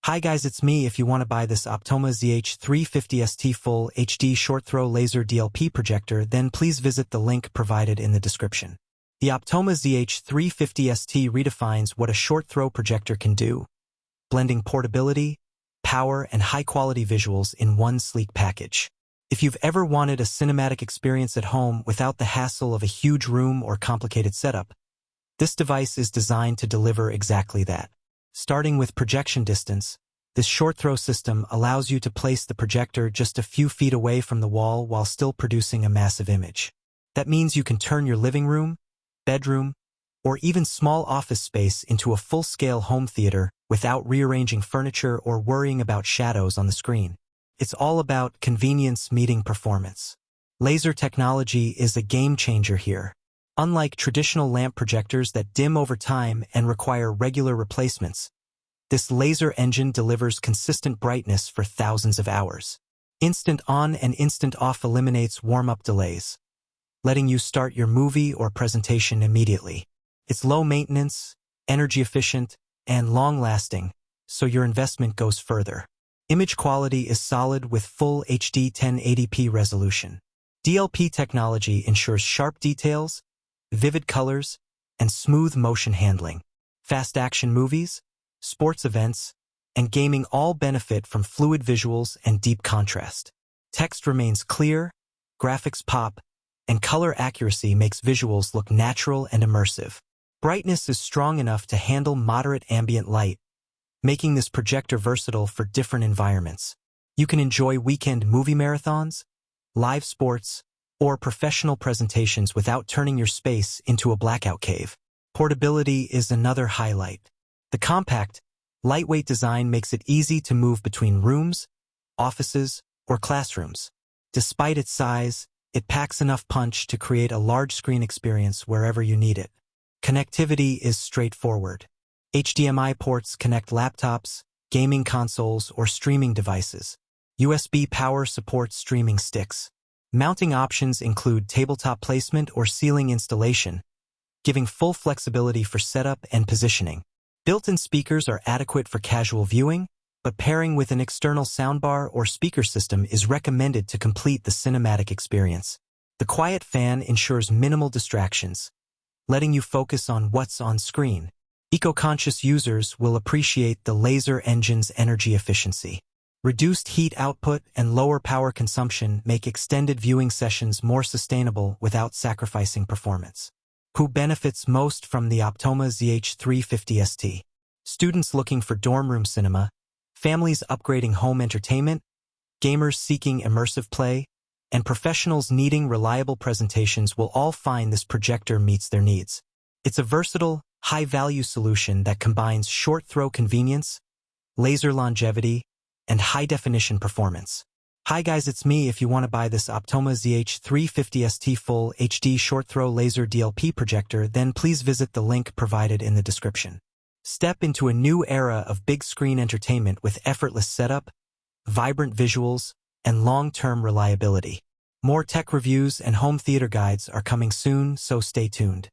Hi guys, it's me. If you want to buy this Optoma ZH350ST Full HD Short Throw Laser DLP projector, then please visit the link provided in the description. The Optoma ZH350ST redefines what a short throw projector can do, blending portability, power, and high-quality visuals in one sleek package. If you've ever wanted a cinematic experience at home without the hassle of a huge room or complicated setup, this device is designed to deliver exactly that. Starting with projection distance, this short throw system allows you to place the projector just a few feet away from the wall while still producing a massive image. That means you can turn your living room, bedroom, or even small office space into a full-scale home theater without rearranging furniture or worrying about shadows on the screen. It's all about convenience meeting performance. Laser technology is a game-changer here. Unlike traditional lamp projectors that dim over time and require regular replacements, this laser engine delivers consistent brightness for thousands of hours. Instant on and instant off eliminates warm-up delays, letting you start your movie or presentation immediately. It's low maintenance, energy efficient, and long-lasting, so your investment goes further. Image quality is solid with full HD 1080p resolution. DLP technology ensures sharp details, vivid colors, and smooth motion handling. Fast action movies, sports events, and gaming all benefit from fluid visuals and deep contrast. Text remains clear, graphics pop, and color accuracy makes visuals look natural and immersive. Brightness is strong enough to handle moderate ambient light, making this projector versatile for different environments. You can enjoy weekend movie marathons, live sports, or professional presentations without turning your space into a blackout cave. Portability is another highlight. The compact, lightweight design makes it easy to move between rooms, offices, or classrooms. Despite its size, it packs enough punch to create a large screen experience wherever you need it. Connectivity is straightforward. HDMI ports connect laptops, gaming consoles, or streaming devices. USB power supports streaming sticks. Mounting options include tabletop placement or ceiling installation, giving full flexibility for setup and positioning. Built-in speakers are adequate for casual viewing, but pairing with an external soundbar or speaker system is recommended to complete the cinematic experience. The quiet fan ensures minimal distractions, letting you focus on what's on screen. Eco-conscious users will appreciate the laser engine's energy efficiency. Reduced heat output and lower power consumption make extended viewing sessions more sustainable without sacrificing performance. Who benefits most from the Optoma ZH350ST? Students looking for dorm room cinema, families upgrading home entertainment, gamers seeking immersive play, and professionals needing reliable presentations will all find this projector meets their needs. It's a versatile, high-value solution that combines short-throw convenience, laser longevity, and high-definition performance. Hi guys, it's me. If you want to buy this Optoma ZH350ST Full HD Short Throw Laser DLP projector, then please visit the link provided in the description. Step into a new era of big-screen entertainment with effortless setup, vibrant visuals, and long-term reliability. More tech reviews and home theater guides are coming soon, so stay tuned.